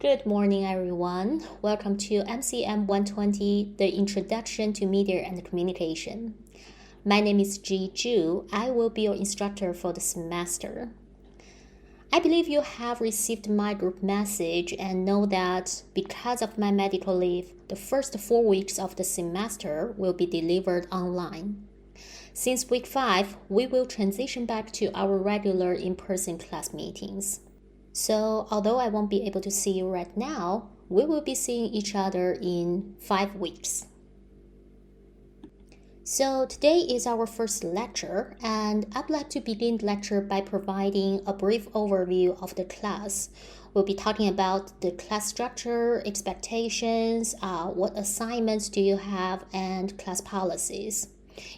Good morning, everyone. Welcome to MCM 120, the Introduction to Media and Communication. My name is Ji Zhu. I will be your instructor for the semester. I believe you have received my group message and know that because of my medical leave, the first 4 weeks of the semester will be delivered online. Since week 5, we will transition back to our regular in-person class meetings. So, although I won't be able to see you right now, we will be seeing each other in 5 weeks. So, today is our first lecture, and I'd like to begin the lecture by providing a brief overview of the class. We'll be talking about the class structure, expectations, what assignments do you have, and class policies.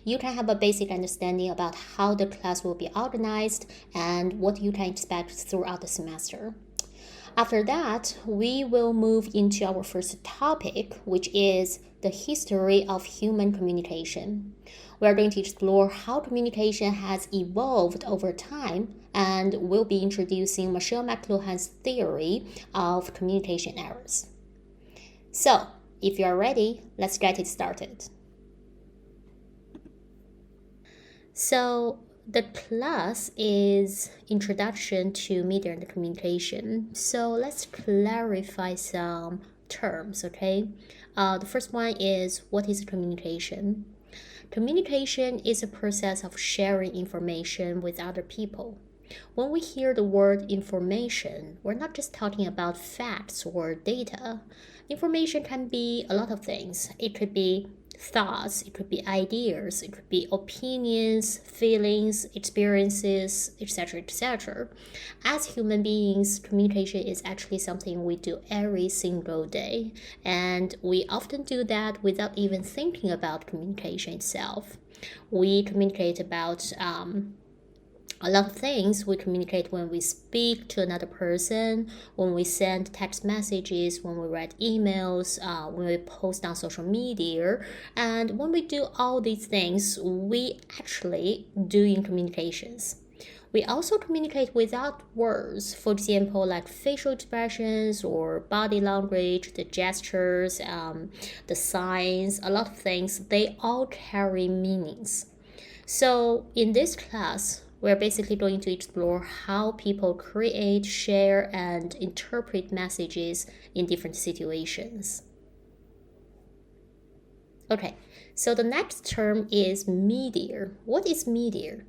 You can have a basic understanding about how the class will be organized and what you can expect throughout the semester. After that, we will move into our first topic, which is the history of human communication. We're going to explore how communication has evolved over time, and we'll be introducing Michelle McLuhan's theory of communication errors. So, if you're ready, let's get it started. So the class is Introduction to Media and Communication. So let's clarify some terms, okay? The first one is, what is communication? Communication is a process of sharing information with other people. When we hear the word information, we're not just talking about facts or data. Information can be a lot of things. It could be thoughts, it could be ideas, it could be opinions, feelings, experiences, etc., etc. As human beings, communication is actually something we do every single day, and we often do that without even thinking about communication itself. We communicate about a lot of things. We communicate when we speak to another person, when we send text messages, when we write emails, when we post on social media. And when we do all these things, we actually doing communications. We also communicate without words, for example, like facial expressions or body language, the gestures, the signs, a lot of things, they all carry meanings. So in this class, we're basically going to explore how people create, share, and interpret messages in different situations. Okay, so the next term is media. What is media?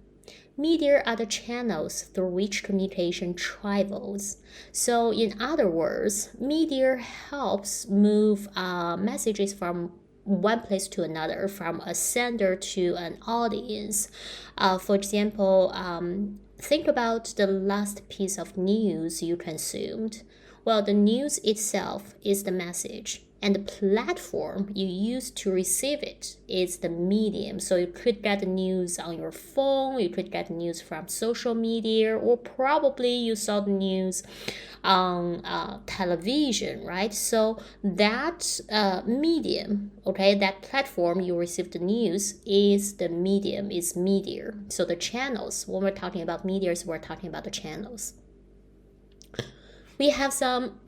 Media are the channels through which communication travels. So in other words, media helps move messages from one place to another, from a sender to an audience. For example, think about the last piece of news you consumed. Well, the news itself is the message, and the platform you use to receive it is the medium. So you could get the news on your phone, you could get the news from social media, or probably you saw the news on television, right? So that medium, okay, that platform you receive the news is the medium, is media. So the channels, when we're talking about media, we're talking about the channels. We have some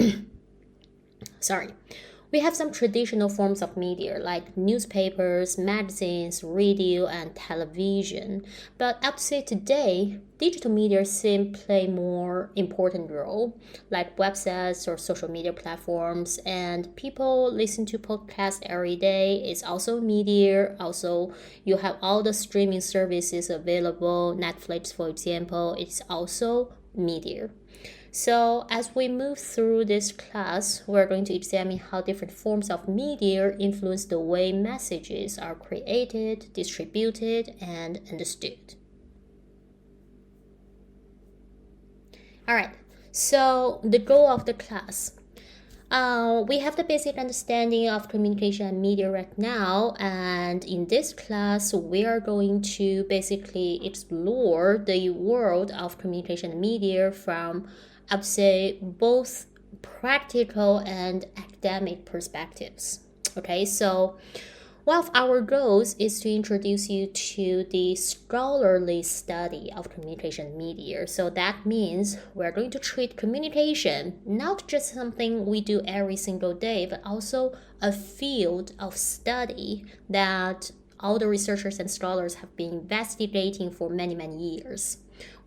we have some traditional forms of media like newspapers, magazines, radio, and television. But I would say today, digital media seem to play more important role, like websites or social media platforms, and people listen to podcasts every day. It's also media. Also, you have all the streaming services available. Netflix, for example, it's also media. So as we move through this class, we're going to examine how different forms of media influence the way messages are created, distributed, and understood. All right, so the goal of the class. We have the basic understanding of communication and media right now, and in this class, we are going to basically explore the world of communication and media from, I'd say, both practical and academic perspectives. Okay, so One of our goals is to introduce you to the scholarly study of communication media. So that means we're going to treat communication not just something we do every single day, but also a field of study that all the researchers and scholars have been investigating for many, many years.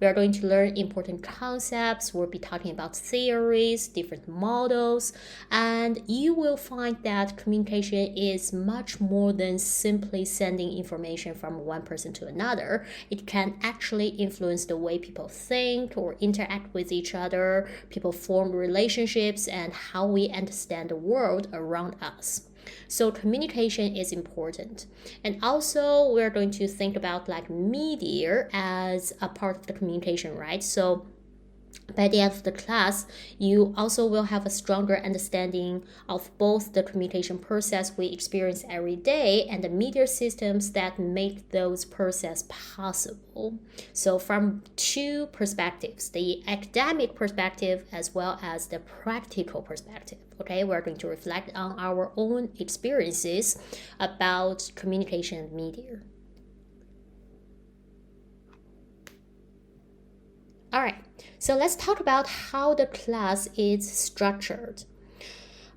We are going to learn important concepts. We'll be talking about theories, different models, and you will find that communication is much more than simply sending information from one person to another. It can actually influence the way people think or interact with each other, people form relationships, and how we understand the world around us. So communication is important. And also we're going to think about like media as a part of the communication, right? So by the end of the class, you also will have a stronger understanding of both the communication process we experience every day and the media systems that make those processes possible. So from two perspectives, the academic perspective as well as the practical perspective. Okay, we're going to reflect on our own experiences about communication and media. All right, so let's talk about how the class is structured.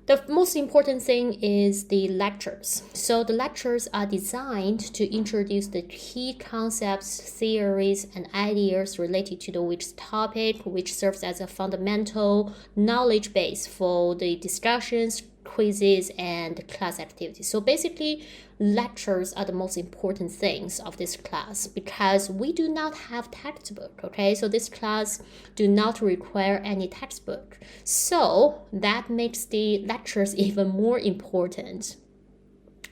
The most important thing is the lectures. So the lectures are designed to introduce the key concepts, theories, and ideas related to the week's topic, which serves as a fundamental knowledge base for the discussions, quizzes, and class activities. So basically, lectures are the most important things of this class because we do not have textbook, okay? So this class do not require any textbook. So that makes the lectures even more important.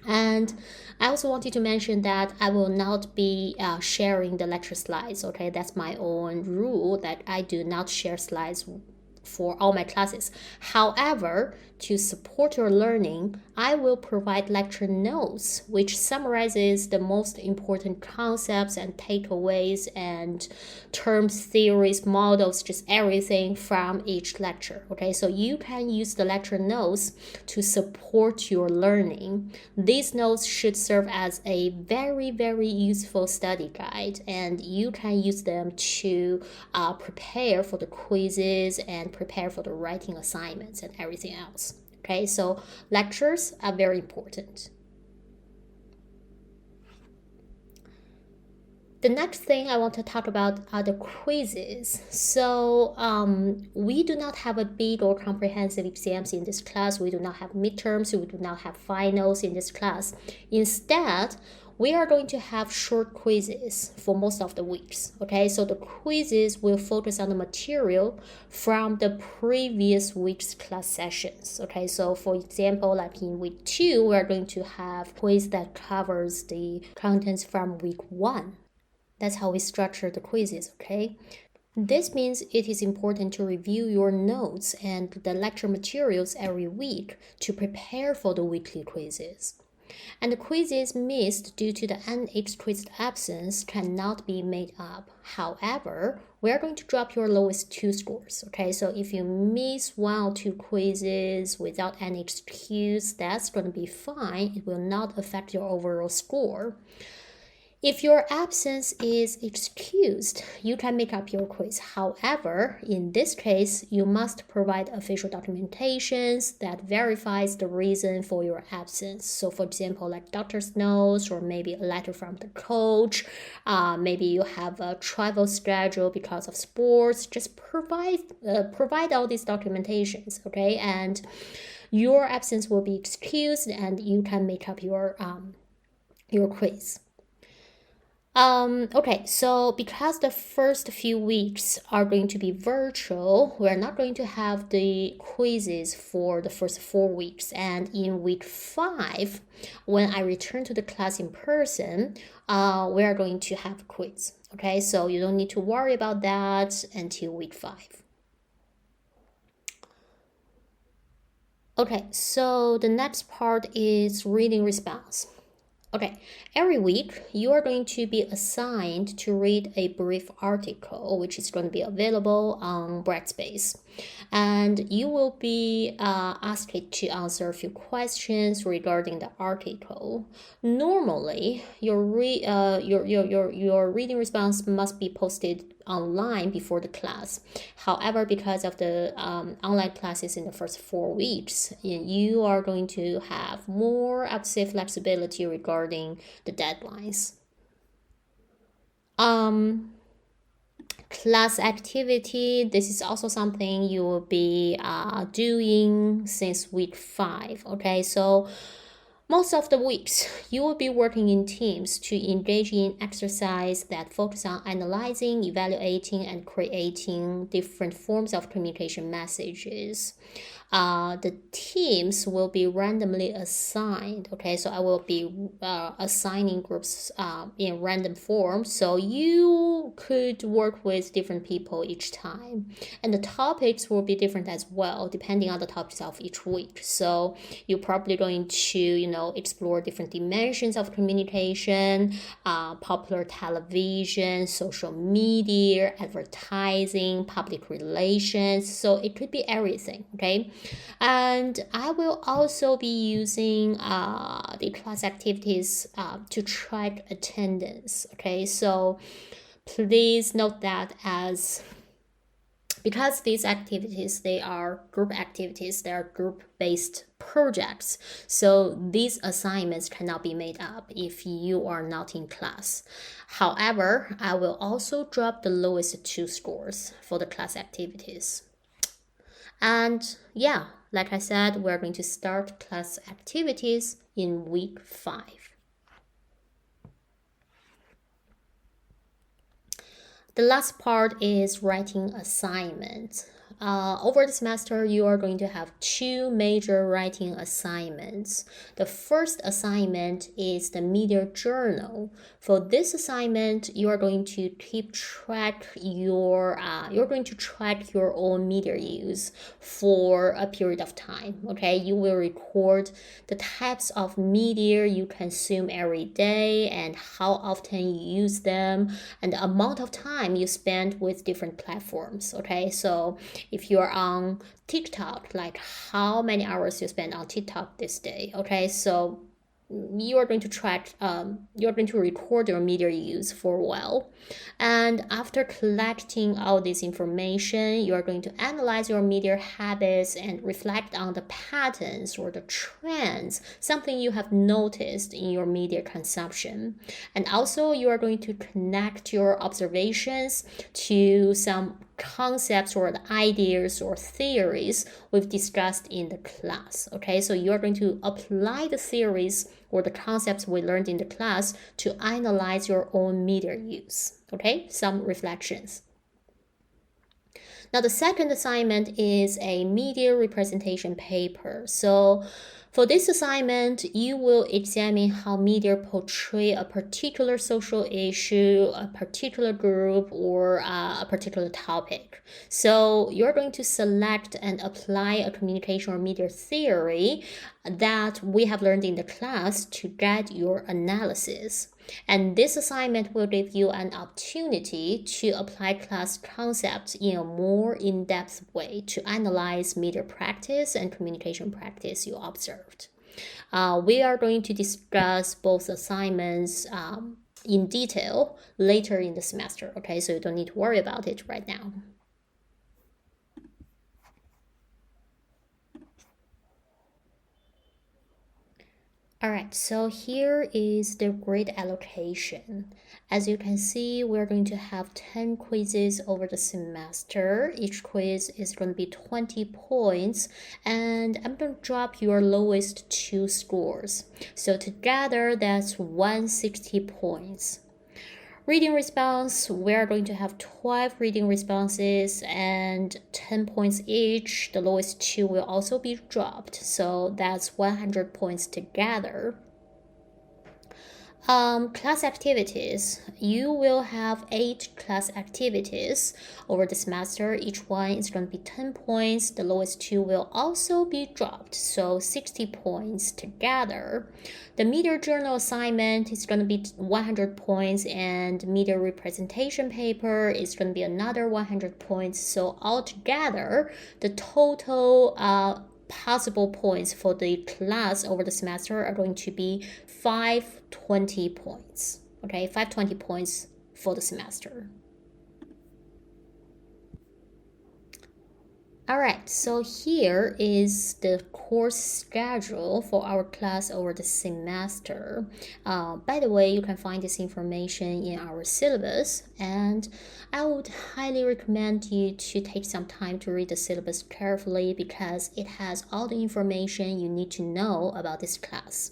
And I also wanted to mention that I will not be sharing the lecture slides, okay? That's my own rule that I do not share slides for all my classes. However, to support your learning, I will provide lecture notes, which summarizes the most important concepts and takeaways and terms, theories, models, just everything from each lecture. Okay, so you can use the lecture notes to support your learning. These notes should serve as a very, very useful study guide, and you can use them to prepare for the quizzes and prepare for the writing assignments and everything else. Okay, so lectures are very important. The next thing I want to talk about are the quizzes. So we do not have a big or comprehensive exams in this class. We do not have midterms. We do not have finals in this class. Instead, we are going to have short quizzes for most of the weeks. Okay, so the quizzes will focus on the material from the previous week's class sessions. Okay, so for example, like in week 2, we are going to have quiz that covers the contents from week 1. That's how we structure the quizzes, okay? This means it is important to review your notes and the lecture materials every week to prepare for the weekly quizzes. And the quizzes missed due to the unexcused absence cannot be made up. However, we are going to drop your lowest 2 scores, okay? So if you miss 1 or 2 quizzes without any excuse, that's going to be fine. It will not affect your overall score. If your absence is excused, you can make up your quiz. However, in this case, you must provide official documentations that verifies the reason for your absence. So for example, like doctor's notes or maybe a letter from the coach, maybe you have a travel schedule because of sports. Just provide all these documentations, okay? And your absence will be excused and you can make up your quiz. Okay, so because the first few weeks are going to be virtual, we're not going to have the quizzes for the first 4 weeks. And in week 5, when I return to the class in person, we are going to have a quiz. Okay, so you don't need to worry about that until week 5. Okay, so the next part is reading response. Okay, every week you are going to be assigned to read a brief article, which is going to be available on Brightspace. and you will be asked to answer a few questions regarding the article. Normally, your reading response must be posted online before the class. However, because of the online classes in the first 4 weeks, you are going to have more, I would say, flexibility regarding the deadlines. Class activity, this is also something you will be doing since week 5. Okay, so most of the weeks, you will be working in teams to engage in exercise that focus on analyzing, evaluating, and creating different forms of communication messages. The teams will be randomly assigned. Okay, so I will be assigning groups in random form, so you could work with different people each time, and the topics will be different as well depending on the topics of each week. So you're probably going to explore different dimensions of communication, popular television, social media, advertising, public relations. So it could be everything. Okay, and I will also be using the class activities to track attendance. Okay, so please note that as because these activities, they are group activities, they are group-based projects, so these assignments cannot be made up if you are not in class. However, I will also drop the lowest 2 scores for the class activities. And yeah, like I said, we're going to start class activities in week 5. The last part is writing assignments. Over the semester, you are going to have 2 major writing assignments. The first assignment is the media journal. For this assignment, you are going to track your own media use for a period of time. Okay, you will record the types of media you consume every day and how often you use them and the amount of time you spend with different platforms. Okay, so if you're on TikTok, like how many hours you spend on TikTok this day. Okay, so you are going to record your media use for a while, and after collecting all this information, you are going to analyze your media habits and reflect on the patterns or the trends, something you have noticed in your media consumption. And also you are going to connect your observations to some concepts or the ideas or theories we've discussed in the class. Okay, so you're going to apply the theories or the concepts we learned in the class to analyze your own media use. Okay, some reflections. Now the second assignment is a media representation paper. So for this assignment, you will examine how media portray a particular social issue, a particular group, or a particular topic. So you're going to select and apply a communication or media theory that we have learned in the class to guide your analysis. And this assignment will give you an opportunity to apply class concepts in a more in-depth way to analyze media practice and communication practice you observed. We are going to discuss both assignments in detail later in the semester, okay? So you don't need to worry about it right now. Alright, so here is the grade allocation. As you can see, we're going to have 10 quizzes over the semester. Each quiz is going to be 20 points, and I'm going to drop your lowest 2 scores. So together, that's 160 points. Reading response, we're going to have 12 reading responses and 10 points each. The lowest 2 will also be dropped, so that's 100 points together. Class activities. You will have 8 class activities over the semester. Each one is going to be 10 points. The lowest two will also be dropped, so 60 points together. The media journal assignment is going to be 100 points, and media representation paper is going to be another 100 points. So altogether, the total possible points for the class over the semester are going to be 520 points. Okay, 520 points for the semester. Alright, so here is the course schedule for our class over the semester. By the way, you can find this information in our syllabus, and I would highly recommend you to take some time to read the syllabus carefully because it has all the information you need to know about this class.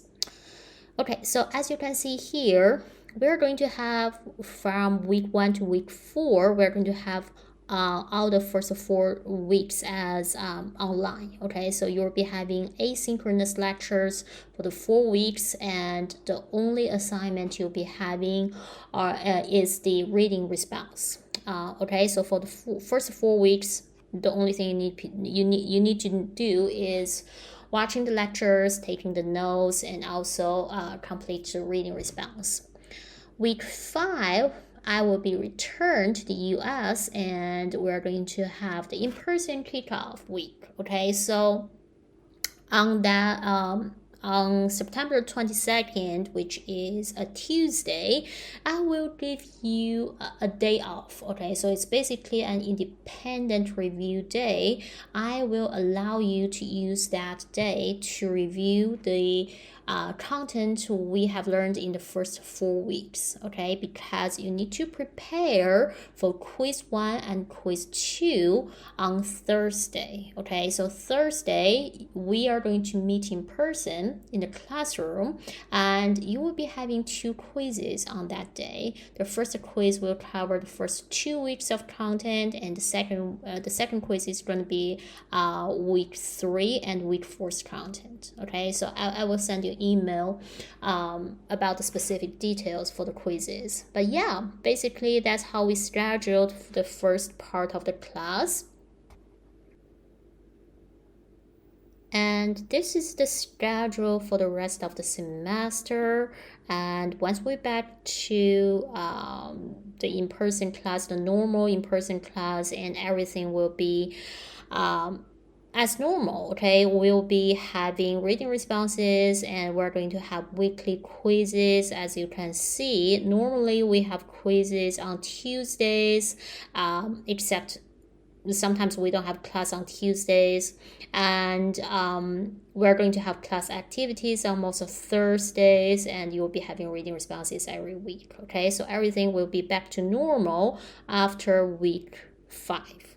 Okay, so as you can see here, we're going to have from week 1 to week 4, we're going to have all the first 4 weeks as online. Okay, so you'll be having asynchronous lectures for the 4 weeks, and the only assignment you'll be having is the reading response. Okay, so for the first 4 weeks, the only thing you need to do is watching the lectures, taking the notes, and also complete the reading response. Week 5, I will be returned to the US, and we're going to have the in-person kickoff week. Okay, so on that on September 22nd, which is a Tuesday, I will give you a day off. Okay, so it's basically an independent review day. I will allow you to use that day to review the content we have learned in the first 4 weeks. Okay, because you need to prepare for quiz 1 and quiz 2 on Thursday. Okay, so Thursday we are going to meet in person in the classroom, and you will be having 2 quizzes on that day. The first quiz will cover the first 2 weeks of content, and the second quiz is going to be week 3 and week 4's content. Okay, so I will send you email about the specific details for the quizzes. But yeah, basically that's how we scheduled the first part of the class. And this is the schedule for the rest of the semester. And once we're back to the in-person class, the normal in-person class, and everything will be as normal. Okay, we'll be having reading responses, and we're going to have weekly quizzes. As you can see, normally we have quizzes on Tuesdays, except sometimes we don't have class on Tuesdays, and we're going to have class activities on most of Thursdays, and you'll be having reading responses every week. Okay, so everything will be back to normal after week 5.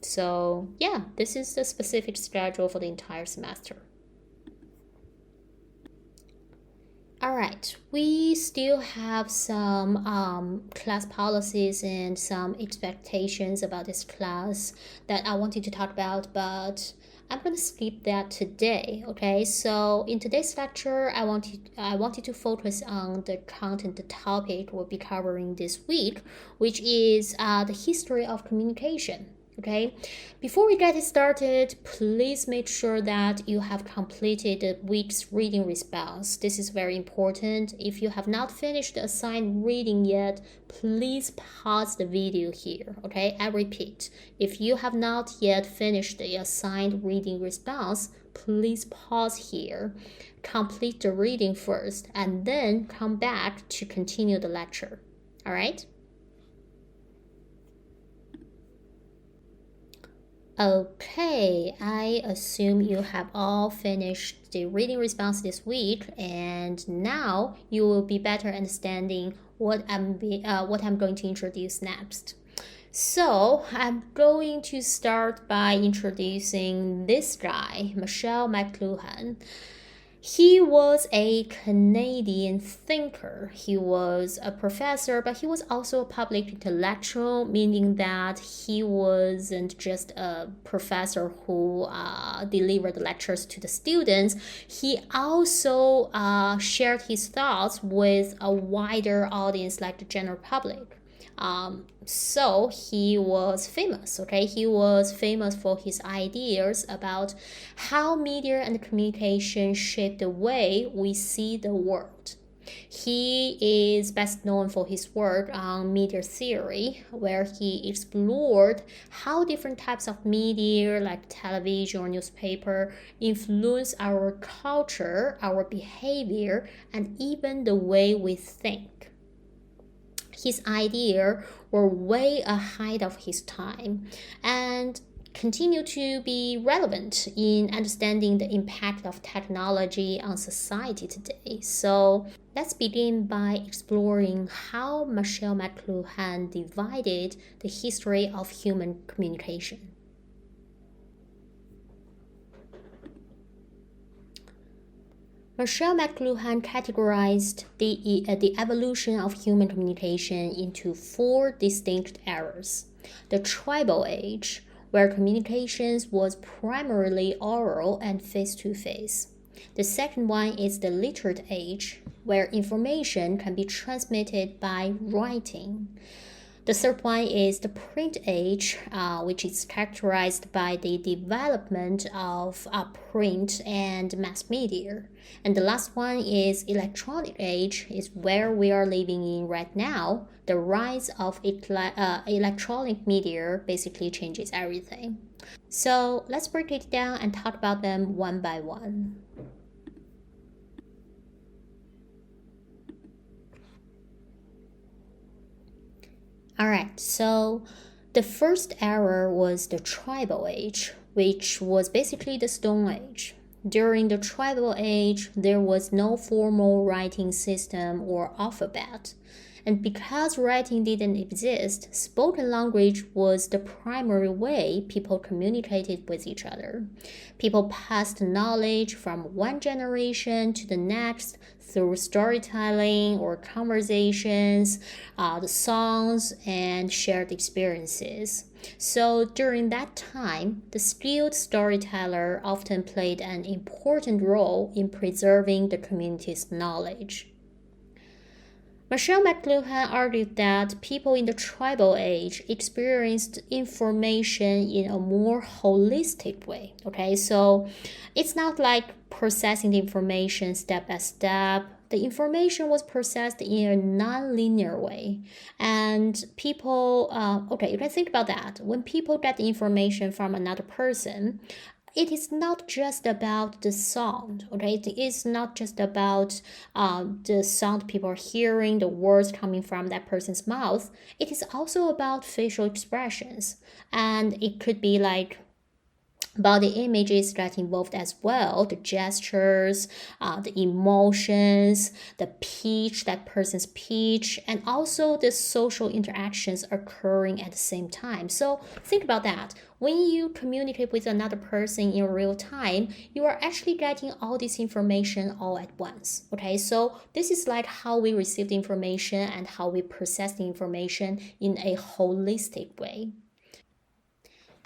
So yeah, this is the specific schedule for the entire semester. All right, we still have some class policies and some expectations about this class that I wanted to talk about, but I'm going to skip that today. Okay, so in today's lecture, I wanted to focus on the content, the topic we'll be covering this week, which is the history of communication. Okay, before we get started, please make sure that you have completed the week's reading response. This is very important. If you have not finished the assigned reading yet, please pause the video here. Okay, I repeat, if you have not yet finished the assigned reading response, please pause here, complete the reading first, and then come back to continue the lecture. All right? Okay, I assume you have all finished the reading response this week, and now you will be better understanding what I'm going to introduce next. So I'm going to start by introducing this guy, Michelle McLuhan. He was a Canadian thinker. He was a professor, but he was also a public intellectual, meaning that he wasn't just a professor who delivered lectures to the students. He also shared his thoughts with a wider audience, like the general public. So he was famous, okay? He was famous for his ideas about how media and communication shape the way we see the world. He is best known for his work on media theory, where he explored how different types of media, like television or newspaper, influence our culture, our behavior, and even the way we think. His ideas were way ahead of his time and continue to be relevant in understanding the impact of technology on society today. So let's begin by exploring how Michel McLuhan divided the history of human communication. Michel McLuhan categorized the evolution of human communication into four distinct eras. The tribal age, where communications was primarily oral and face-to-face. The second one is the literate age, where information can be transmitted by writing. The third one is the print age, which is characterized by the development of print and mass media. And the last one is electronic age, is where we are living in right now. The rise of electronic media basically changes everything. So let's break it down and talk about them one by one. Alright, so the first era was the tribal age, which was basically the Stone Age. During the tribal age, there was no formal writing system or alphabet. And because writing didn't exist, spoken language was the primary way people communicated with each other. People passed knowledge from one generation to the next through storytelling or conversations, the songs, and shared experiences. So during that time, the skilled storyteller often played an important role in preserving the community's knowledge. Michel McLuhan argued that people in the tribal age experienced information in a more holistic way. Okay, so it's not like processing the information step by step. The information was processed in a non-linear way. And people, you can think about that. When people get the information from another person, it is not just about the sound, okay? It is not just about the sound people are hearing, the words coming from that person's mouth. It is also about facial expressions. And it could be like body images that involved as well, the gestures, the emotions, the pitch, that person's pitch, and also the social interactions occurring at the same time. So think about that. When you communicate with another person in real time, you are actually getting all this information all at once. Okay, so this is like how we receive the information and how we process the information in a holistic way.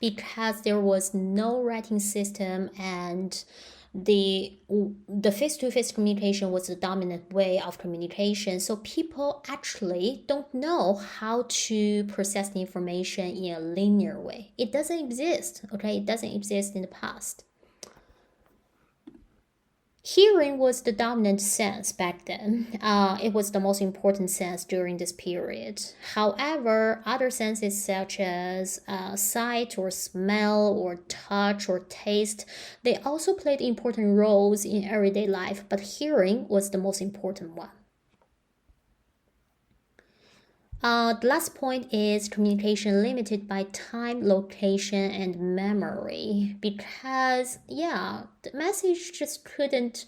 Because there was no writing system and the face-to-face communication was the dominant way of communication, so people actually don't know how to process the information in a linear way. It doesn't exist. Okay, it doesn't exist in the past. Hearing was the dominant sense back then. It was the most important sense during this period. However, other senses such as sight or smell or touch or taste, they also played important roles in everyday life, but hearing was the most important one. The last point is communication limited by time, location, and memory. Because, the message just couldn't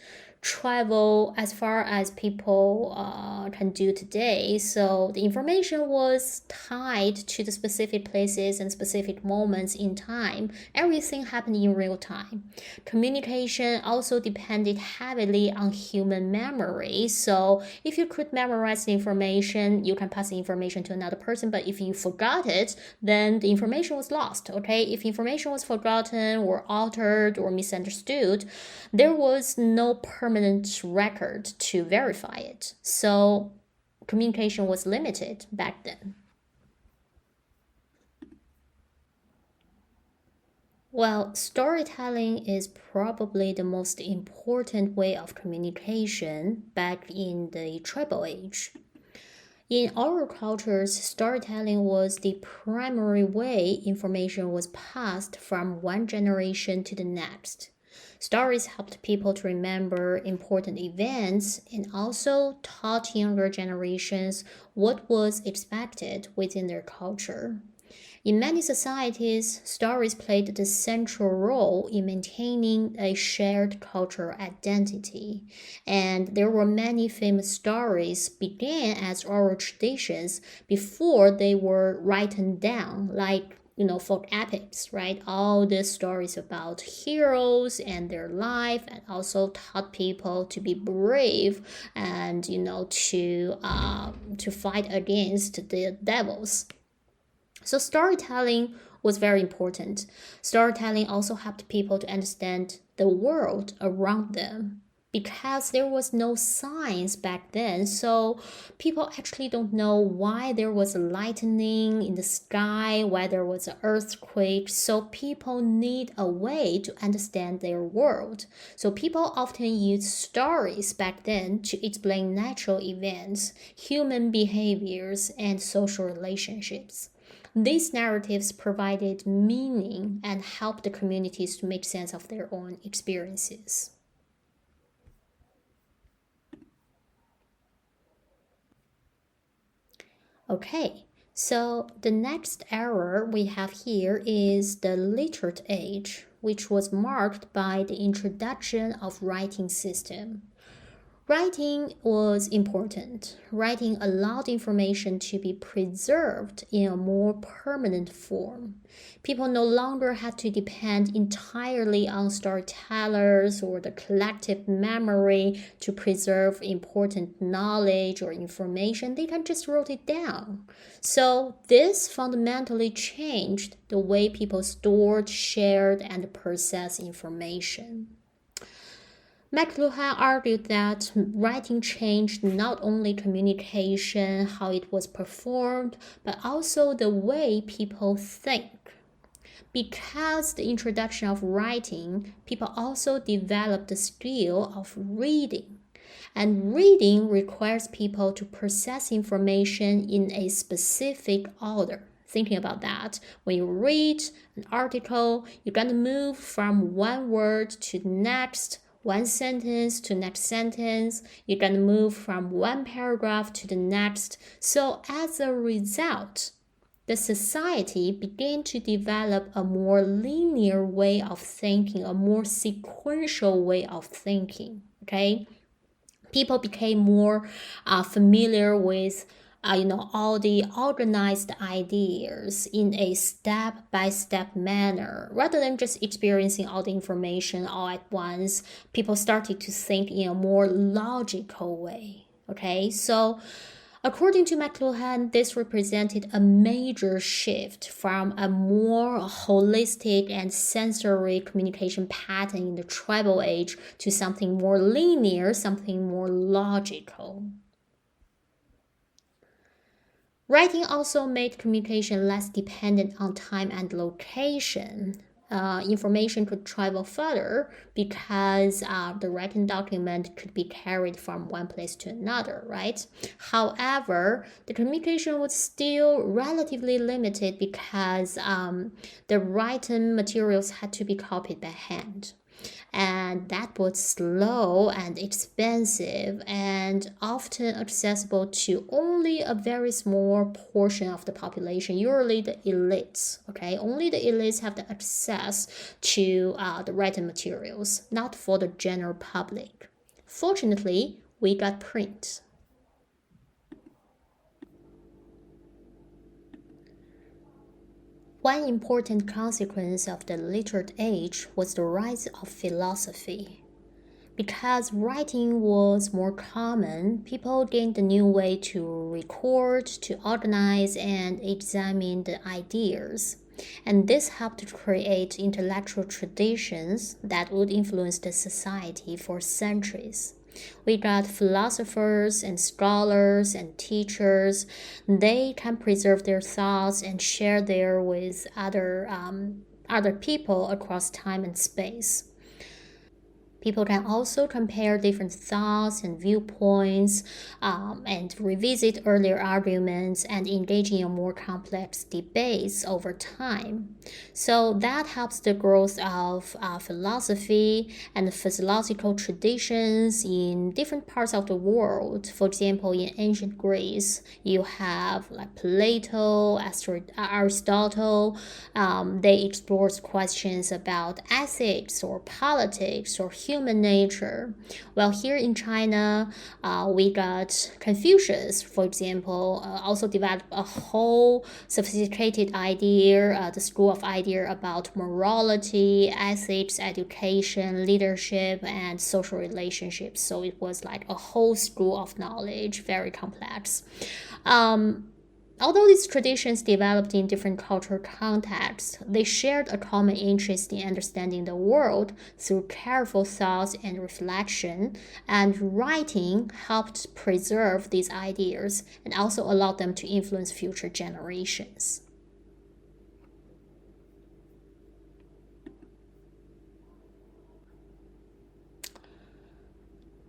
travel as far as people can do today. So the information was tied to the specific places and specific moments in time. Everything happened in real time. Communication also depended heavily on human memory. So if you could memorize the information, you can pass the information to another person. But if you forgot it, then the information was lost. Okay, if information was forgotten or altered or misunderstood, there was no permanent record to verify it. So communication was limited back then. Well, storytelling is probably the most important way of communication back in the tribal age. In oral cultures, storytelling was the primary way information was passed from one generation to the next. Stories helped people to remember important events and also taught younger generations what was expected within their culture. In many societies, stories played the central role in maintaining a shared cultural identity. And there were many famous stories began as oral traditions before they were written down, like folk epics, right? All these stories about heroes and their life, and also taught people to be brave and to fight against the devils. So storytelling was very important. Storytelling also helped people to understand the world around them because there was no science back then. So people actually don't know why there was a lightning in the sky, why there was an earthquake. So people need a way to understand their world. So people often used stories back then to explain natural events, human behaviors, and social relationships. These narratives provided meaning and helped the communities to make sense of their own experiences. Okay, so the next era we have here is the Literate Age, which was marked by the introduction of writing system. Writing was important. Writing allowed information to be preserved in a more permanent form. People no longer had to depend entirely on storytellers or the collective memory to preserve important knowledge or information. They can just write it down. So this fundamentally changed the way people stored, shared, and processed information. McLuhan argued that writing changed not only communication, how it was performed, but also the way people think. Because the introduction of writing, people also developed the skill of reading. And reading requires people to process information in a specific order. Thinking about that, when you read an article, you're going to move from one word to the next, one sentence to next sentence. You're going to move from one paragraph to the next. So as a result, the society began to develop a more linear way of thinking, a more sequential way of thinking. Okay, people became more familiar with all the organized ideas in a step-by-step manner. Rather than just experiencing all the information all at once, people started to think in a more logical way. Okay, so according to McLuhan, this represented a major shift from a more holistic and sensory communication pattern in the tribal age to something more linear, something more logical. Writing also made communication less dependent on time and location. Information could travel further because the written document could be carried from one place to another, right? However, the communication was still relatively limited because the written materials had to be copied by hand. And that was slow and expensive and often accessible to only a very small portion of the population, usually the elites. Okay, only the elites have the access to the written materials, not for the general public. Fortunately, we got print. One important consequence of the literate age was the rise of philosophy. Because writing was more common, people gained a new way to record, to organize, and examine the ideas. And this helped to create intellectual traditions that would influence the society for centuries. We got philosophers and scholars and teachers. They can preserve their thoughts and share them with other people across time and space. People can also compare different thoughts and viewpoints and revisit earlier arguments and engage in more complex debates over time. So that helps the growth of philosophy and philosophical traditions in different parts of the world. For example, in ancient Greece, you have like Plato, Aristotle. They explored questions about ethics or politics or human nature. Well, here in China, we got Confucius, for example, also developed a whole sophisticated idea, the school of idea about morality, ethics, education, leadership, and social relationships. So it was like a whole school of knowledge, very complex. Although these traditions developed in different cultural contexts, they shared a common interest in understanding the world through careful thought and reflection, and writing helped preserve these ideas and also allowed them to influence future generations.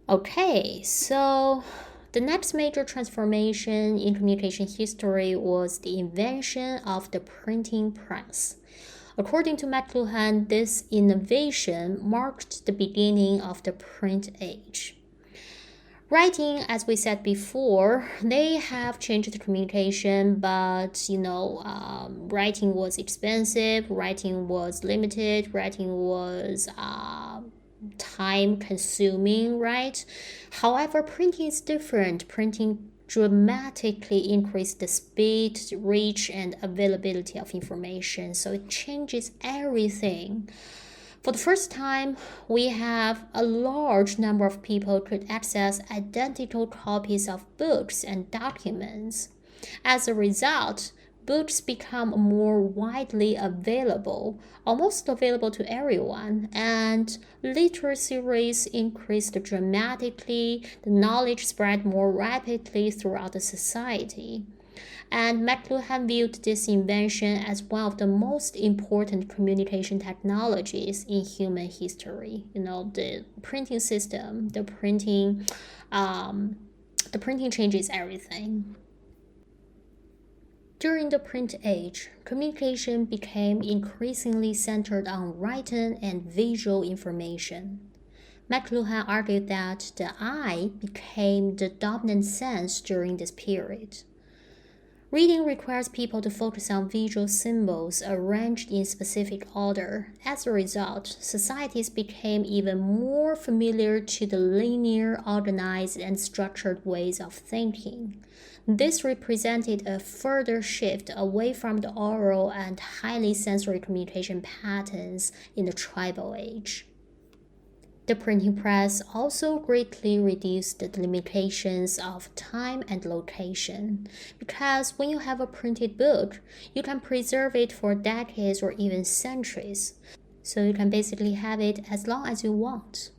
Okay, so the next major transformation in communication history was the invention of the printing press. According to McLuhan, this innovation marked the beginning of the print age. Writing, as we said before, they have changed the communication, but writing was expensive, writing was limited, writing was time consuming, right? However, printing is different. Printing dramatically increased the speed, reach, and availability of information, so it changes everything. For the first time, we have a large number of people could access identical copies of books and documents. As a result, books become more widely available, almost available to everyone, and literacy rates increased dramatically, the knowledge spread more rapidly throughout the society. And McLuhan viewed this invention as one of the most important communication technologies in human history. The printing system, the printing changes everything. During the print age, communication became increasingly centered on written and visual information. McLuhan argued that the eye became the dominant sense during this period. Reading requires people to focus on visual symbols arranged in specific order. As a result, societies became even more familiar to the linear, organized, and structured ways of thinking. This represented a further shift away from the oral and highly sensory communication patterns in the tribal age. The printing press also greatly reduced the limitations of time and location, because when you have a printed book, you can preserve it for decades or even centuries. So you can basically have it as long as you want.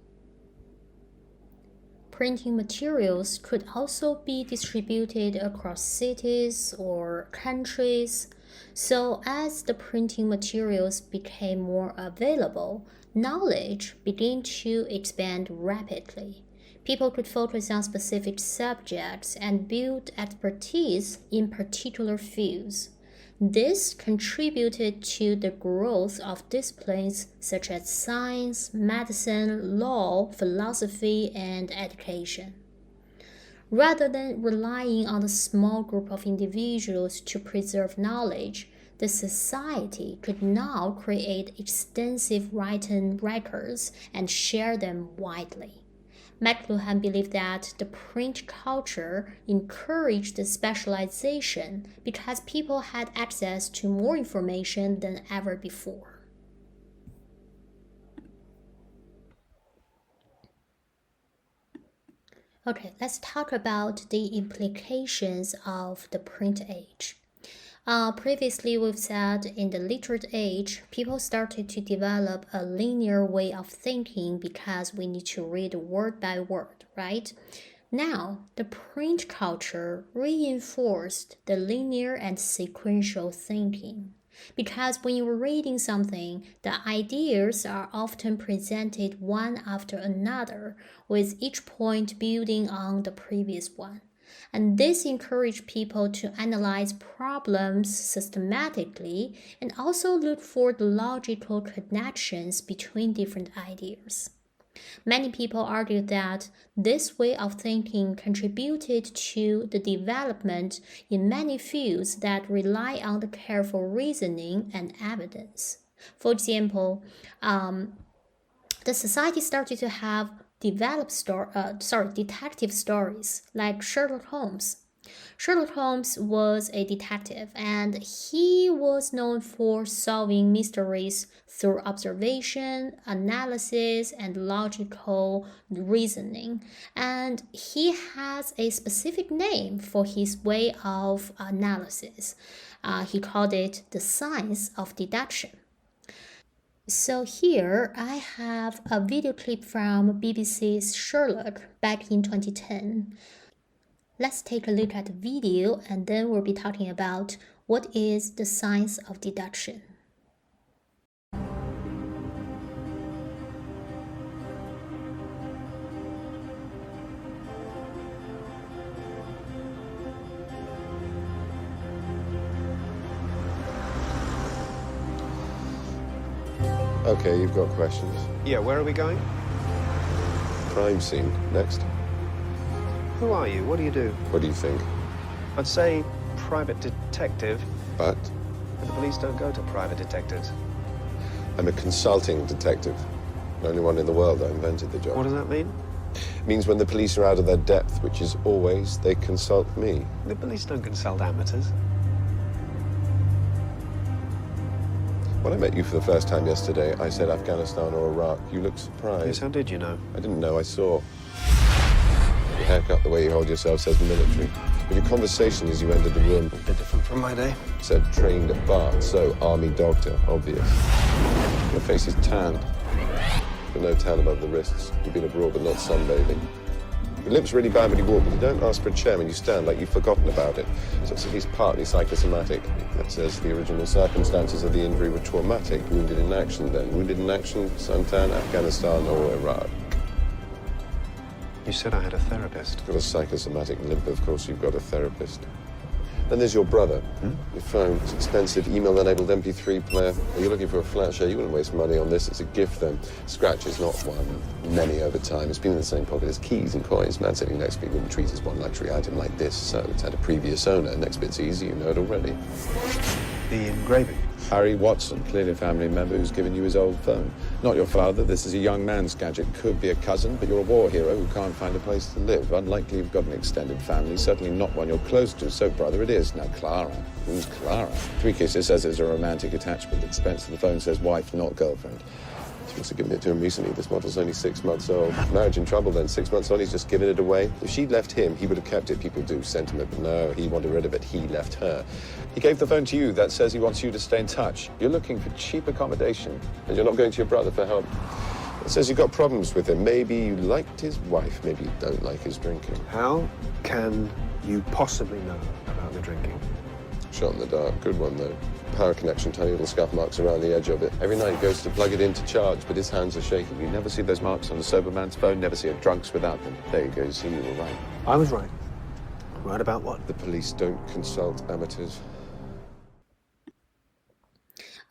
Printing materials could also be distributed across cities or countries. So as the printing materials became more available, knowledge began to expand rapidly. People could focus on specific subjects and build expertise in particular fields. This contributed to the growth of disciplines such as science, medicine, law, philosophy, and education. Rather than relying on a small group of individuals to preserve knowledge, the society could now create extensive written records and share them widely. McLuhan believed that the print culture encouraged the specialization because people had access to more information than ever before. Okay, let's talk about the implications of the print age. Previously, we've said in the literate age, people started to develop a linear way of thinking because we need to read word by word, right? Now, the print culture reinforced the linear and sequential thinking. Because when you're reading something, the ideas are often presented one after another, with each point building on the previous one. And this encouraged people to analyze problems systematically and also look for the logical connections between different ideas. Many people argue that this way of thinking contributed to the development in many fields that rely on the careful reasoning and evidence. For example, the society started to have detective stories like Sherlock Holmes. Sherlock Holmes was a detective and he was known for solving mysteries through observation, analysis, and logical reasoning. And he has a specific name for his way of analysis. He called it the science of deduction. So here I have a video clip from BBC's Sherlock back in 2010. Let's take a look at the video and then we'll be talking about what is the science of deduction. Okay, you've got questions. Yeah, where are we going? Crime scene. Next. Who are you? What do you do? What do you think? I'd say private detective, But but the police don't go to private detectives. I'm a consulting detective. The only one in the world that invented the job. What does that mean? It means when the police are out of their depth, which is always, they consult me. The police don't consult amateurs. When I met you for the first time yesterday, I said Afghanistan or Iraq. You looked surprised. Yes, how did you know? I didn't know, I saw. Your haircut, the way you hold yourself says military. But your conversation as you entered the room A bit different from my day. said trained at Bart, so army doctor, obvious. Your face is tanned, but no tan above the wrists. You've been abroad but not sunbathing. Your lips really bad when you walk, but you don't ask for a chair when you stand, like you've forgotten about it. So it's at least partly psychosomatic. That says the original circumstances of the injury were traumatic. Wounded in action then. Wounded in action, suntan, Afghanistan or Iraq. You said I had a therapist. Got a psychosomatic limp, of course you've got a therapist. Then there's your brother. Your phone, it's expensive, email-enabled MP3 player. Well, you're looking for a flat share, you wouldn't waste money on this. It's a gift then. Scratch is not one, many over time. It's been in the same pocket as keys and coins. Man sitting next to me wouldn't treat it as one luxury item like this. So it's had a previous owner. Next bit's easy, you know it already. The engraving. Harry Watson, clearly a family member who's given you his old phone. Not your father, this is a young man's gadget. Could be a cousin, but you're a war hero who can't find a place to live. Unlikely you've got an extended family, certainly not one you're close to. So, brother, it is. Now, Clara. Who's Clara? 3 Kisses says there's a romantic attachment. Expense of the phone says wife, not girlfriend. She must have given it to him recently. This model's only 6 months old. Marriage in trouble then. 6 months on, he's just given it away. If she'd left him, he would have kept it. People do sentiment, but no, he wanted rid of it. He left her. He gave the phone to you. That says he wants you to stay in touch. You're looking for cheap accommodation, and you're not going to your brother for help. It says you've got problems with him. Maybe you liked his wife. Maybe you don't like his drinking. How can you possibly know about the drinking? Shot in the dark. Good one, though. Power connection, tiny little scuff marks around the edge of it. Every night he goes to plug it in to charge, but his hands are shaking. You never see those marks on a sober man's phone, never see a drunk's without them. There you go, you see, you were right. I was right. Right about what? The police don't consult amateurs.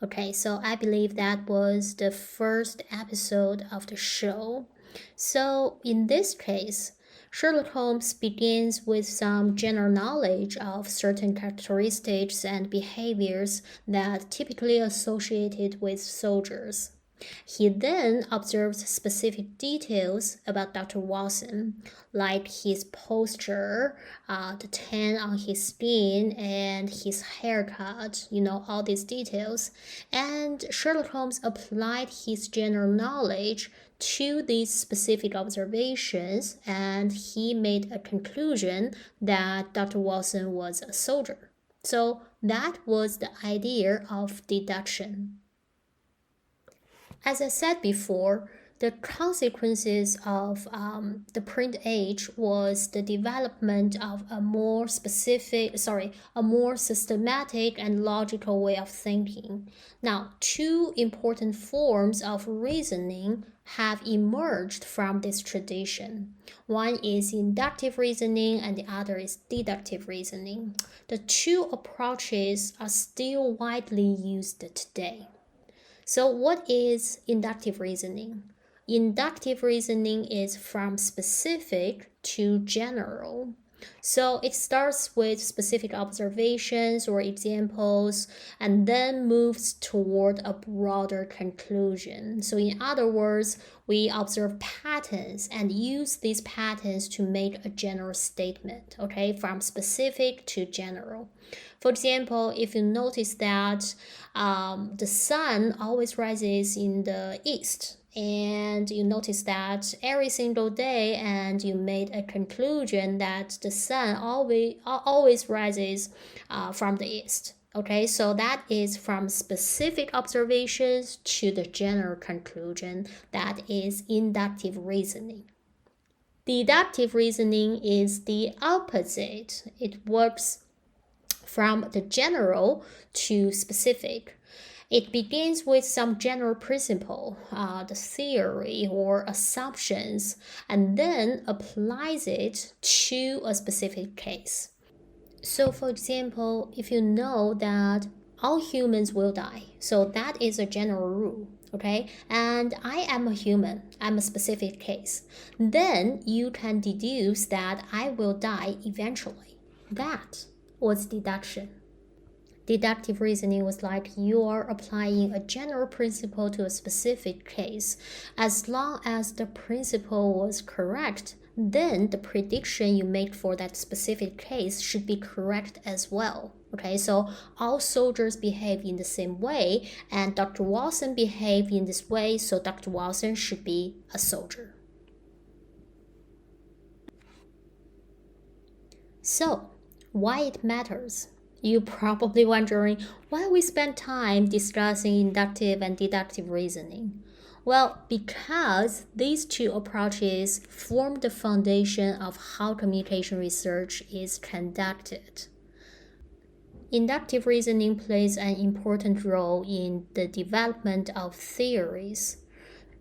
Okay, so I believe that was the first episode of the show. So in this case, Sherlock Holmes begins with some general knowledge of certain characteristics and behaviors that typically associated with soldiers. He then observed specific details about Dr. Watson, like his posture, the tan on his skin, and his haircut, all these details. And Sherlock Holmes applied his general knowledge to these specific observations, and he made a conclusion that Dr. Watson was a soldier. So that was the idea of deduction. As I said before, the consequences of the print age was the development of a more systematic and logical way of thinking. Now, two important forms of reasoning have emerged from this tradition. One is inductive reasoning and the other is deductive reasoning. The two approaches are still widely used today. So what is inductive reasoning? Inductive reasoning is from specific to general. So it starts with specific observations or examples and then moves toward a broader conclusion. So in other words, we observe patterns and use these patterns to make a general statement, okay, from specific to general. For example, if you notice that the sun always rises in the east, and you notice that every single day, and you made a conclusion that the sun always rises from the east. Okay, so that is from specific observations to the general conclusion. That is inductive reasoning. Deductive reasoning is the opposite. It works from the general to specific. It begins with some general principle, the theory or assumptions, and then applies it to a specific case. So, for example, if you know that all humans will die, so that is a general rule, okay? And I am a human, I'm a specific case. Then you can deduce that I will die eventually. That was deduction. Deductive reasoning was like you are applying a general principle to a specific case. As long as the principle was correct, then the prediction you make for that specific case should be correct as well. Okay, so all soldiers behave in the same way, and Dr. Watson behaved in this way, so Dr. Watson should be a soldier. So, why it matters? You're probably wondering why we spend time discussing inductive and deductive reasoning. Well, because these two approaches form the foundation of how communication research is conducted. Inductive reasoning plays an important role in the development of theories.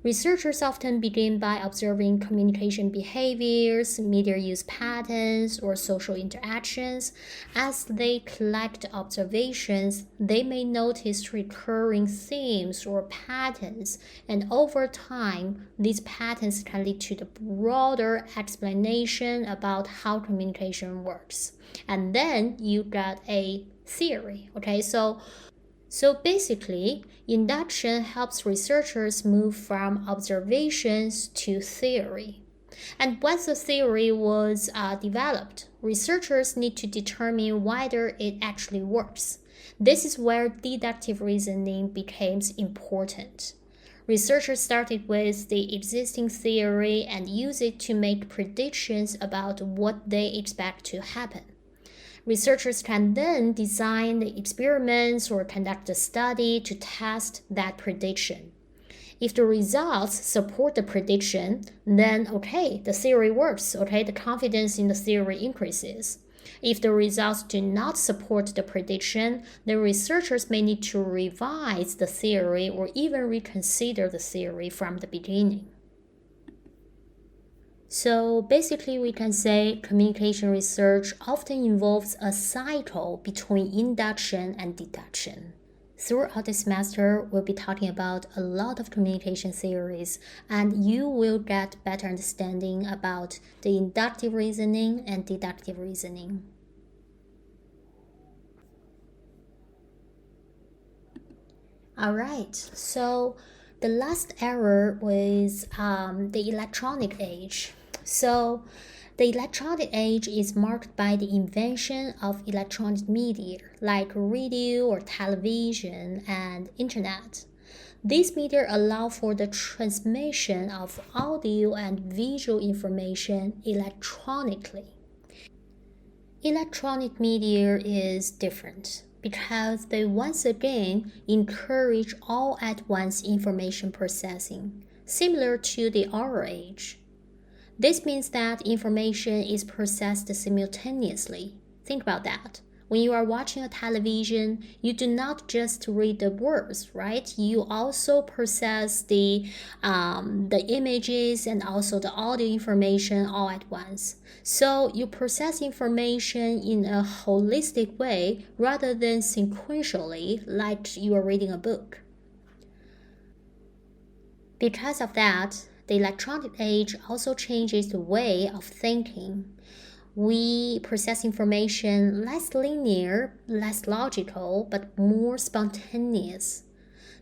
Researchers often begin by observing communication behaviors, media use patterns, or social interactions. As they collect observations, they may notice recurring themes or patterns, and over time, these patterns can lead to the broader explanation about how communication works. And then you get a theory, okay? So basically, induction helps researchers move from observations to theory. And once the theory was developed, researchers need to determine whether it actually works. This is where deductive reasoning becomes important. Researchers started with the existing theory and use it to make predictions about what they expect to happen. Researchers can then design the experiments or conduct a study to test that prediction. If the results support the prediction, then okay, the theory works, okay, the confidence in the theory increases. If the results do not support the prediction, then researchers may need to revise the theory or even reconsider the theory from the beginning. So basically, we can say communication research often involves a cycle between induction and deduction. Throughout this semester, we'll be talking about a lot of communication theories, and you will get better understanding about the inductive reasoning and deductive reasoning. Alright, so The last era was the electronic age. So, the electronic age is marked by the invention of electronic media like radio or television and internet. These media allow for the transmission of audio and visual information electronically. Electronic media is different because they once again encourage all at once information processing, similar to the oral age. This means that information is processed simultaneously. Think about that. When you are watching a television, you do not just read the words, right? You also process the images and also the audio information all at once. So you process information in a holistic way rather than sequentially, like you are reading a book. Because of that, the electronic age also changes the way of thinking. We process information less linear, less logical, but more spontaneous.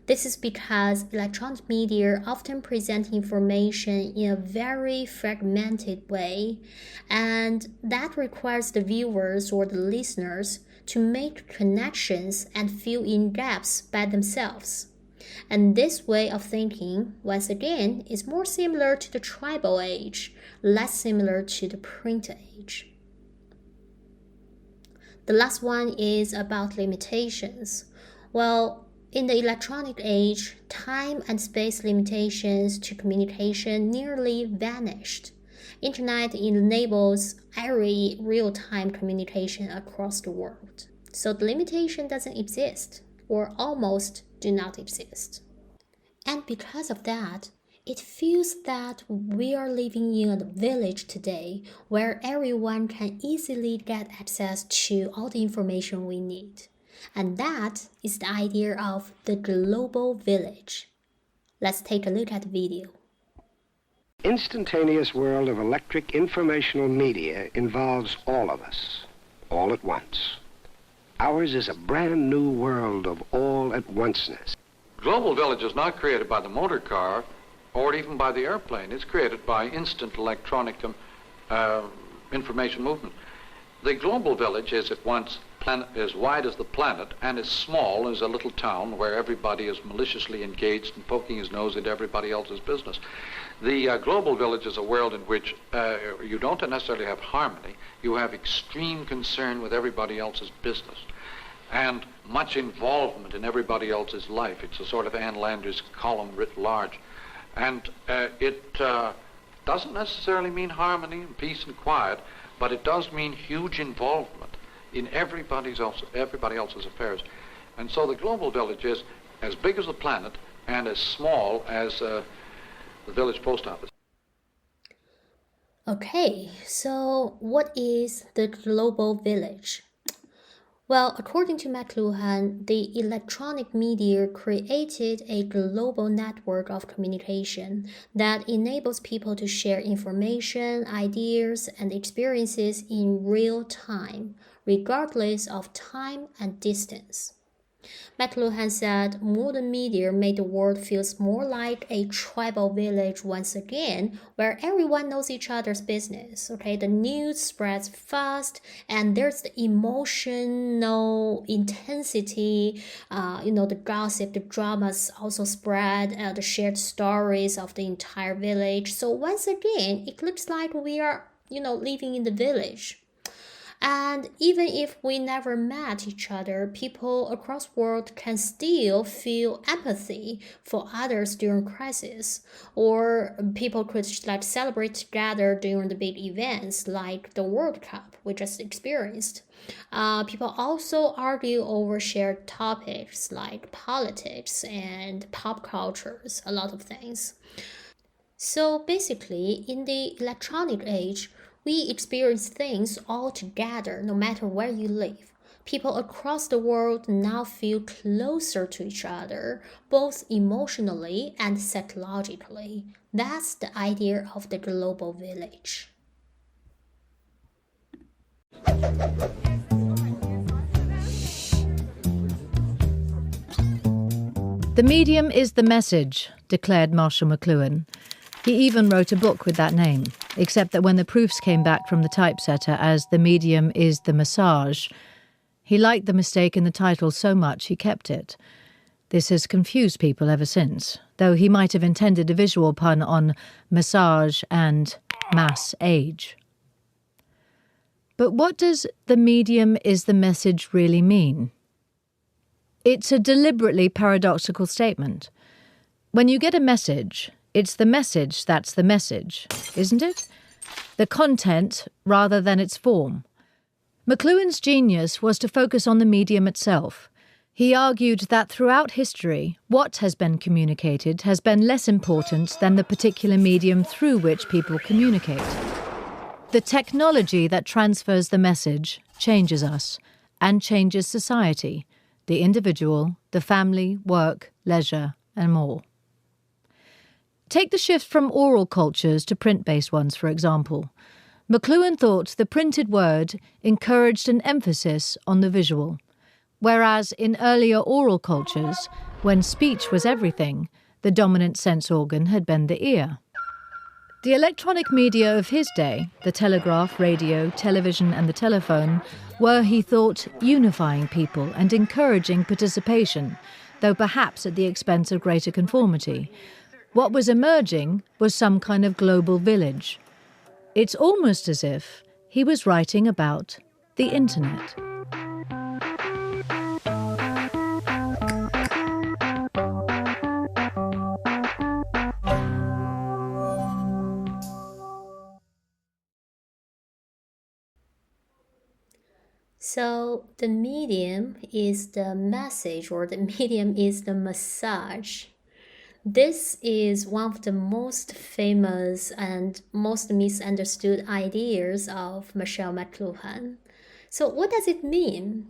This is because electronic media often present information in a very fragmented way, and that requires the viewers or the listeners to make connections and fill in gaps by themselves. And this way of thinking, once again, is more similar to the tribal age, less similar to the print age. The last one is about limitations. Well, in the electronic age, time and space limitations to communication nearly vanished. Internet enables every real-time communication across the world. So the limitation doesn't exist, or almost do not exist. And because of that, it feels that we are living in a village today where everyone can easily get access to all the information we need. And that is the idea of the global village. Let's take a look at the video. Instantaneous world of electric informational media involves all of us, all at once. Ours is a brand new world of all-at-onceness. Global village is not created by the motor car or even by the airplane. It's created by instant electronic information movement. The global village is at once as wide as the planet and as small as a little town where everybody is maliciously engaged and poking his nose into everybody else's business. The global village is a world in which you don't necessarily have harmony. You have extreme concern with everybody else's business and much involvement in everybody else's life. It's a sort of Ann Landers column writ large. And it doesn't necessarily mean harmony and peace and quiet, but it does mean huge involvement in everybody else's affairs. And so the global village is as big as the planet and as small as the village post office. Okay, so what is the global village? Well, according to McLuhan, the electronic media created a global network of communication that enables people to share information, ideas, and experiences in real time, regardless of time and distance. McLuhan said modern media made the world feels more like a tribal village once again, where everyone knows each other's business. Okay, the news spreads fast, and there's the emotional intensity. The gossip, the dramas also spread, the shared stories of the entire village. So once again, it looks like we are, living in the village. And even if we never met each other, people across the world can still feel empathy for others during crisis. Or people could celebrate together during the big events like the World Cup we just experienced. People also argue over shared topics like politics and pop cultures, a lot of things. So basically, in the electronic age, we experience things all together, no matter where you live. People across the world now feel closer to each other, both emotionally and psychologically. That's the idea of the global village. The medium is the message, declared Marshall McLuhan. He even wrote a book with that name, except that when the proofs came back from the typesetter as the medium is the massage, he liked the mistake in the title so much he kept it. This has confused people ever since, though he might have intended a visual pun on massage and mass age. But what does the medium is the message really mean? It's a deliberately paradoxical statement. When you get a message, it's the message that's the message, isn't it? The content rather than its form. McLuhan's genius was to focus on the medium itself. He argued that throughout history, what has been communicated has been less important than the particular medium through which people communicate. The technology that transfers the message changes us and changes society, the individual, the family, work, leisure, and more. Take the shift from oral cultures to print-based ones, for example. McLuhan thought the printed word encouraged an emphasis on the visual, whereas in earlier oral cultures, when speech was everything, the dominant sense organ had been the ear. The electronic media of his day, the telegraph, radio, television and the telephone, were, he thought, unifying people and encouraging participation, though perhaps at the expense of greater conformity. What was emerging was some kind of global village. It's almost as if he was writing about the internet. So the medium is the message, or the medium is the massage. This is one of the most famous and most misunderstood ideas of Marshall McLuhan. So what does it mean?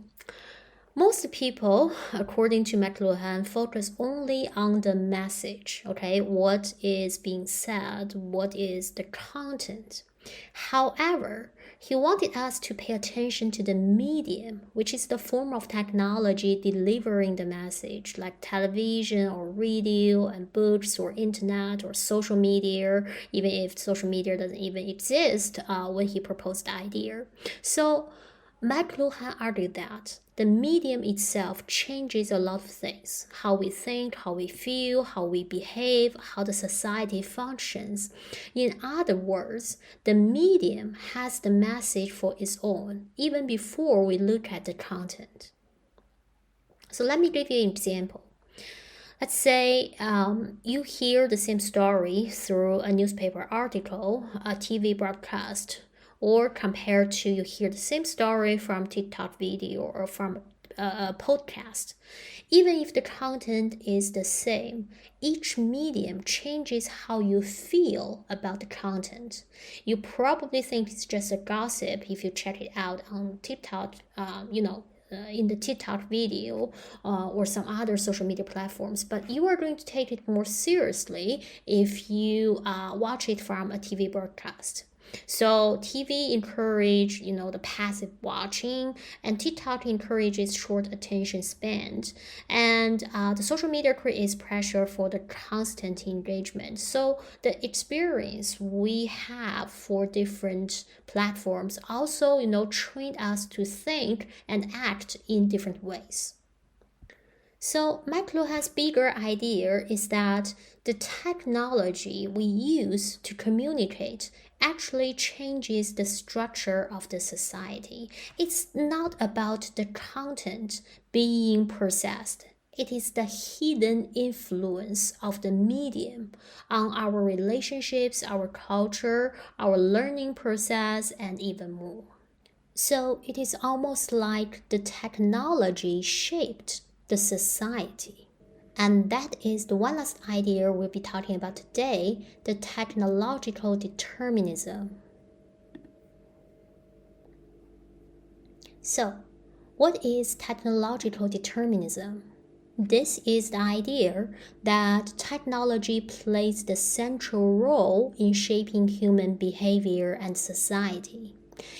Most people, according to McLuhan, focus only on the message, okay? What is being said, what is the content. However, he wanted us to pay attention to the medium, which is the form of technology delivering the message, like television or radio and books or internet or social media, even if social media doesn't even exist when he proposed the idea. So McLuhan argued that the medium itself changes a lot of things: how we think, how we feel, how we behave, how the society functions. In other words, the medium has the message for its own, even before we look at the content. So let me give you an example. Let's say you hear the same story through a newspaper article, a TV broadcast, or compared to you hear the same story from TikTok video or from a podcast. Even if the content is the same, each medium changes how you feel about the content. You probably think it's just a gossip if you check it out on TikTok, in the TikTok video or some other social media platforms, but you are going to take it more seriously if you watch it from a TV broadcast. So TV encourage, the passive watching, and TikTok encourages short attention span, and the social media creates pressure for the constant engagement. So the experience we have for different platforms also, train us to think and act in different ways. So McLuhan's bigger idea is that the technology we use to communicate actually changes the structure of the society. It's not about the content being processed. It is the hidden influence of the medium on our relationships, our culture, our learning process, and even more. So it is almost like the technology shaped the society. And that is the one last idea we'll be talking about today, the technological determinism. So, what is technological determinism? This is the idea that technology plays the central role in shaping human behavior and society.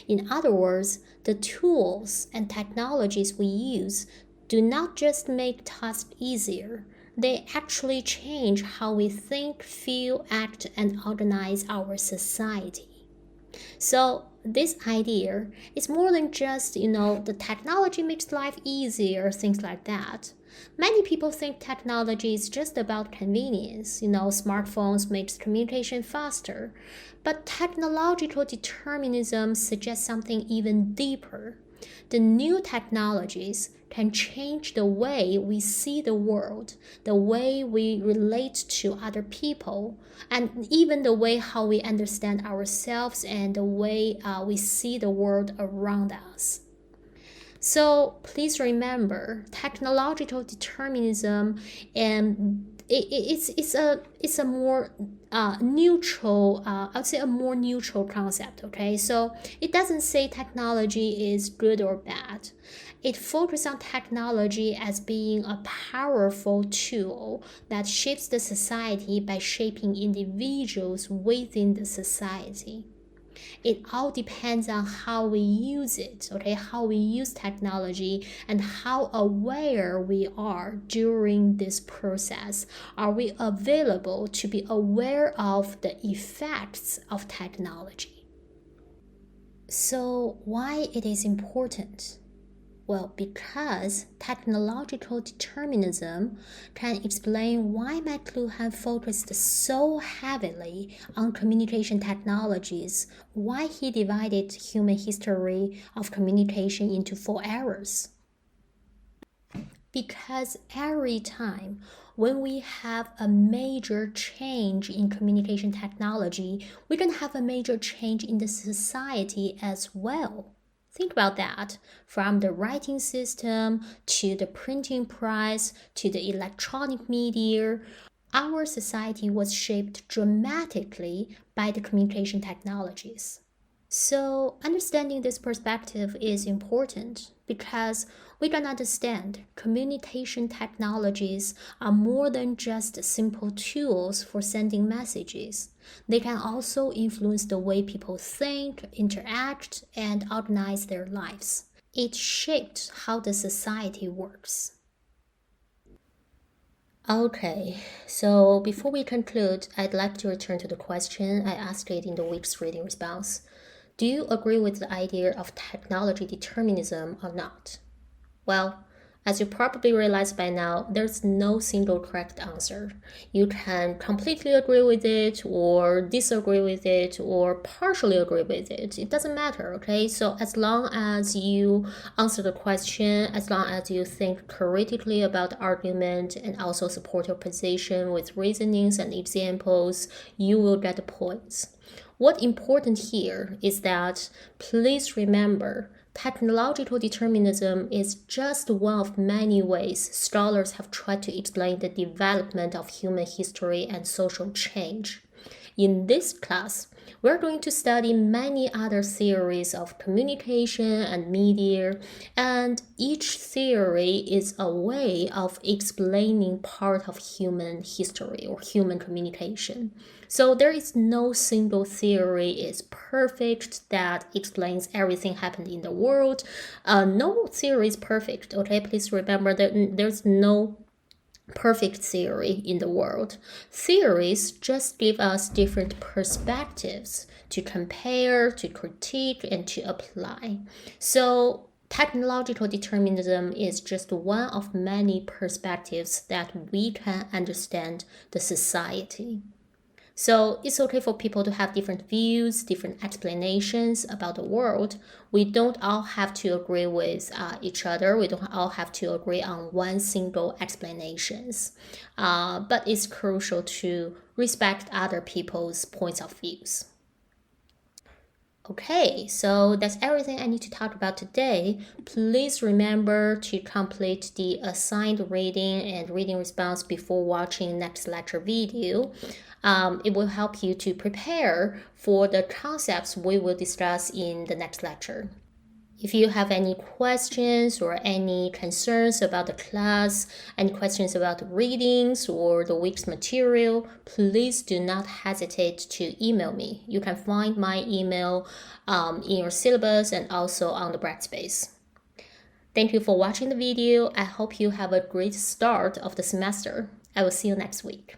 In other words, the tools and technologies we use do not just make tasks easier, they actually change how we think, feel, act, and organize our society. So this idea is more than just, the technology makes life easier, things like that. Many people think technology is just about convenience. Smartphones makes communication faster. But technological determinism suggests something even deeper. The new technologies can change the way we see the world, the way we relate to other people, and even the way how we understand ourselves and the way we see the world around us. So please remember, technological determinism and it's a more neutral, I would say a more neutral concept. Okay, so it doesn't say technology is good or bad. It focuses on technology as being a powerful tool that shapes the society by shaping individuals within the society. It all depends on how we use it, okay? How we use technology and how aware we are during this process. Are we available to be aware of the effects of technology? So, why it is important? Well, because technological determinism can explain why McLuhan focused so heavily on communication technologies, why he divided human history of communication into 4 eras. Because every time when we have a major change in communication technology, we can have a major change in the society as well. Think about that. From the writing system to the printing press to the electronic media, our society was shaped dramatically by the communication technologies. So, understanding this perspective is important because we can understand communication technologies are more than just simple tools for sending messages. They can also influence the way people think, interact, and organize their lives. It shaped how the society works. Okay, so before we conclude, I'd like to return to the question I asked it in the week's reading response. Do you agree with the idea of technology determinism or not? Well, as you probably realize by now, there's no single correct answer. You can completely agree with it, or disagree with it, or partially agree with it. It doesn't matter, okay? So as long as you answer the question, as long as you think critically about the argument and also support your position with reasonings and examples, you will get the points. What's important here is that please remember, technological determinism is just one of many ways scholars have tried to explain the development of human history and social change. In this class, we're going to study many other theories of communication and media, and each theory is a way of explaining part of human history or human communication. So there is no single theory is perfect that explains everything happened in the world. No theory is perfect, okay? Please remember that there's no perfect theory in the world. Theories just give us different perspectives to compare, to critique, and to apply. So technological determinism is just one of many perspectives that we can understand the society. So it's okay for people to have different views, different explanations about the world. We don't all have to agree with each other. We don't all have to agree on one single explanations. But it's crucial to respect other people's points of views. Okay, so that's everything I need to talk about today. Please remember to complete the assigned reading and reading response before watching next lecture video. It will help you to prepare for the concepts we will discuss in the next lecture. If you have any questions or any concerns about the class, any questions about the readings or the week's material, please do not hesitate to email me. You can find my email in your syllabus and also on the Brightspace. Thank you for watching the video. I hope you have a great start of the semester. I will see you next week.